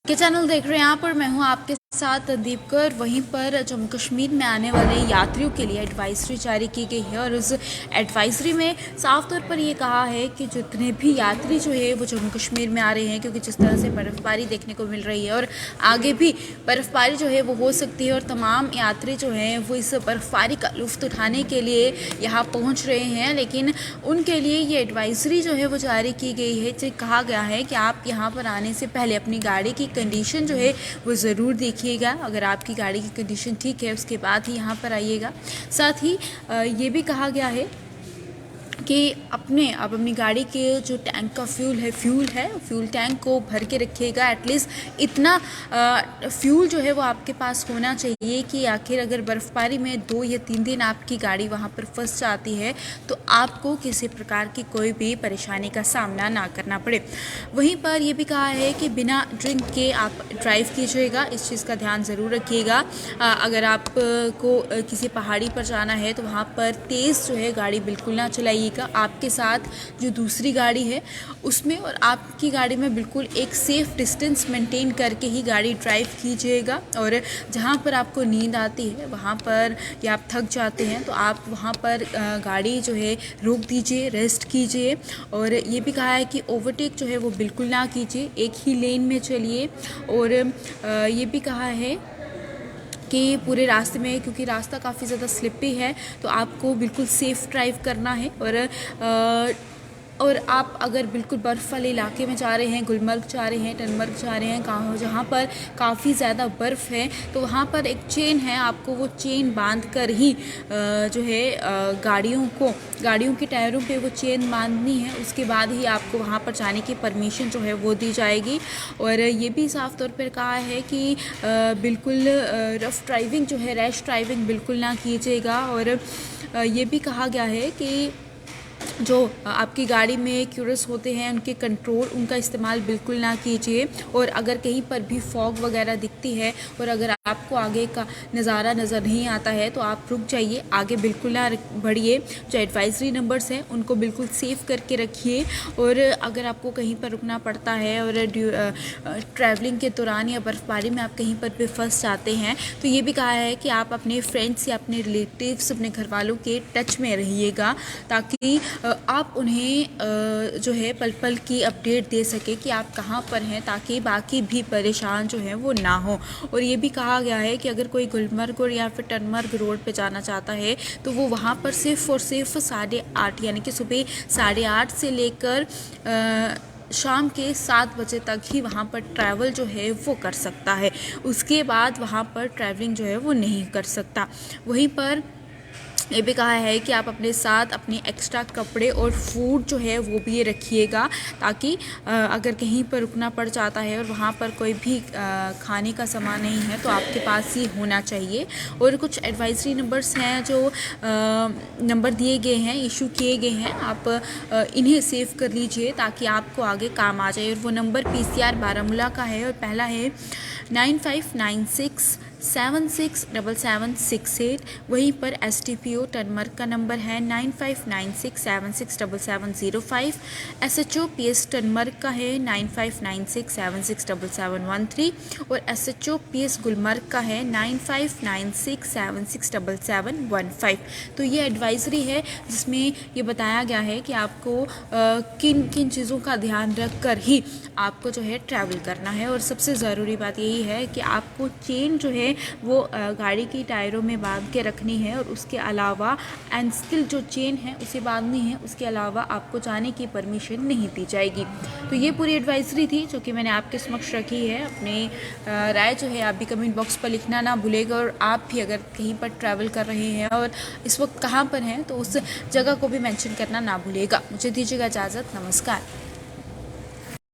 के चैनल देख रहे हैं यहाँ पर मैं हूँ आपके साथ दीपकर। वहीं पर जम्मू कश्मीर में आने वाले यात्रियों के लिए एडवाइजरी जारी की गई है और उस एडवाइजरी में साफ तौर पर ये कहा है कि जितने भी यात्री जो है वो जम्मू कश्मीर में आ रहे हैं, क्योंकि जिस तरह से बर्फ़बारी देखने को मिल रही है और आगे भी बर्फ़बारी जो है वो हो सकती है और तमाम यात्री जो हैं वो इस बर्फ़बारी का लुत्फ़ उठाने के लिए यहाँ पहुँच रहे हैं, लेकिन उनके लिए ये एडवाइजरी जो है वो जारी की गई है। जो कहा गया है कि आप यहाँ पर आने से पहले अपनी गाड़ी की कंडीशन जो है वो ज़रूर देखिएगा। अगर आपकी गाड़ी की कंडीशन ठीक है उसके बाद ही यहाँ पर आइएगा। साथ ही ये भी कहा गया है कि आप अपनी गाड़ी के जो टैंक का फ्यूल टैंक को भर के रखिएगा। एटलीस्ट इतना फ्यूल जो है वो आपके पास होना चाहिए कि आखिर अगर बर्फ़बारी में 2 या 3 दिन आपकी गाड़ी वहाँ पर फंस जाती है तो आपको किसी प्रकार की कोई भी परेशानी का सामना ना करना पड़े। वहीं पर यह भी कहा है कि बिना ड्रिंक के आप ड्राइव कीजिएगा, इस चीज़ का ध्यान ज़रूर रखिएगा। अगर आपको किसी पहाड़ी पर जाना है तो वहाँ पर तेज़ जो है गाड़ी बिल्कुल ना चलाइएगा। आपके साथ जो दूसरी गाड़ी है उसमें और आपकी गाड़ी में बिल्कुल एक सेफ़ डिस्टेंस मेंटेन करके ही गाड़ी ड्राइव कीजिएगा। और जहाँ पर आपको नींद आती है वहाँ पर या आप थक जाते हैं तो आप वहाँ पर गाड़ी जो है रोक दीजिए, रेस्ट कीजिए। और ये भी कहा है कि ओवरटेक जो है वो बिल्कुल ना कीजिए, एक ही लेन में चलिए। और ये भी कहा है कि पूरे रास्ते में, क्योंकि रास्ता काफ़ी ज़्यादा स्लिपी है, तो आपको बिल्कुल सेफ़ ड्राइव करना है। और आप अगर बिल्कुल बर्फ़ वाले इलाके में जा रहे हैं, गुलमर्ग जा रहे हैं, टनमर्ग जा रहे हैं, जहाँ पर काफ़ी ज़्यादा बर्फ़ है, तो वहाँ पर एक चेन है, आपको वो चेन बांध कर ही जो है गाड़ियों के टायरों पे वो चेन बांधनी है। उसके बाद ही आपको वहाँ पर जाने की परमिशन जो है वो दी जाएगी। और ये भी साफ़ तौर पर कहा है कि बिल्कुल रफ़ ड्राइविंग जो है, रैश ड्राइविंग बिल्कुल ना कीजिएगा। और ये भी कहा गया है कि जो आपकी गाड़ी में क्यूरस होते हैं उनका इस्तेमाल बिल्कुल ना कीजिए। और अगर कहीं पर भी फॉग वगैरह दिखती है और अगर आपको आगे का नज़ारा नज़र नहीं आता है तो आप रुक जाइए, आगे बिल्कुल ना बढ़िए। जो एडवाइजरी नंबर्स हैं उनको बिल्कुल सेव करके रखिए। और अगर आपको कहीं पर रुकना पड़ता है और ट्रैवलिंग के दौरान या बर्फ़बारी में आप कहीं पर भी फंस जाते हैं तो ये भी कहा है कि आप अपने फ्रेंड्स या अपने रिलेटिव्स, अपने घर वालों के टच में रहिएगा, ताकि आप उन्हें जो है पल पल की अपडेट दे सके कि आप कहाँ पर हैं, ताकि बाकी भी परेशान जो हैं वो ना हो। और ये भी कहा गया है कि अगर कोई गुलमर्ग या फिर टनमर्ग रोड पे जाना चाहता है तो वो वहाँ पर सिर्फ़ और सिर्फ 8:30 यानी कि सुबह 8:30 से लेकर शाम के 7 बजे तक ही वहाँ पर ट्रैवल जो है वो कर सकता है। उसके बाद वहाँ पर ट्रैवलिंग जो है वो नहीं कर सकता। वहीं पर ये भी कहा है कि आप अपने साथ अपने एक्स्ट्रा कपड़े और फूड जो है वो भी रखिएगा, ताकि अगर कहीं पर रुकना पड़ जाता है और वहाँ पर कोई भी खाने का सामान नहीं है तो आपके पास ही होना चाहिए। और कुछ एडवाइजरी नंबर्स हैं जो नंबर दिए गए हैं, इशू किए गए हैं, आप इन्हें सेव कर लीजिए ताकि आपको आगे काम आ जाए। और वो नंबर PCR बारामूला का है और पहला है 9596767768। वहीं पर STPO टनमर्ग का नंबर है 9596767705। SHO PS टनमर्ग का है 9596767713 और SHO PS गुलमर्ग का है 9596767715। तो ये एडवाइजरी है जिसमें ये बताया गया है कि आपको किन किन चीज़ों का ध्यान रख कर ही आपको जो है ट्रैवल करना है। और सबसे ज़रूरी बात यही है कि आपको चेन जो है वो गाड़ी की टायरों में बांध के रखनी है और उसके अलावा एंड स्टिल जो चेन है उसे बांधनी है, उसके अलावा आपको जाने की परमिशन नहीं दी जाएगी। तो ये पूरी एडवाइजरी थी जो कि मैंने आपके समक्ष रखी है। अपनी राय जो है आप भी कमेंट बॉक्स पर लिखना ना भूलेगा। और आप भी अगर कहीं पर ट्रैवल कर रहे हैं और इस वक्त कहाँ पर हैं तो उस जगह को भी मेंशन करना ना भूलेगा। मुझे दीजिएगा इजाज़त, नमस्कार।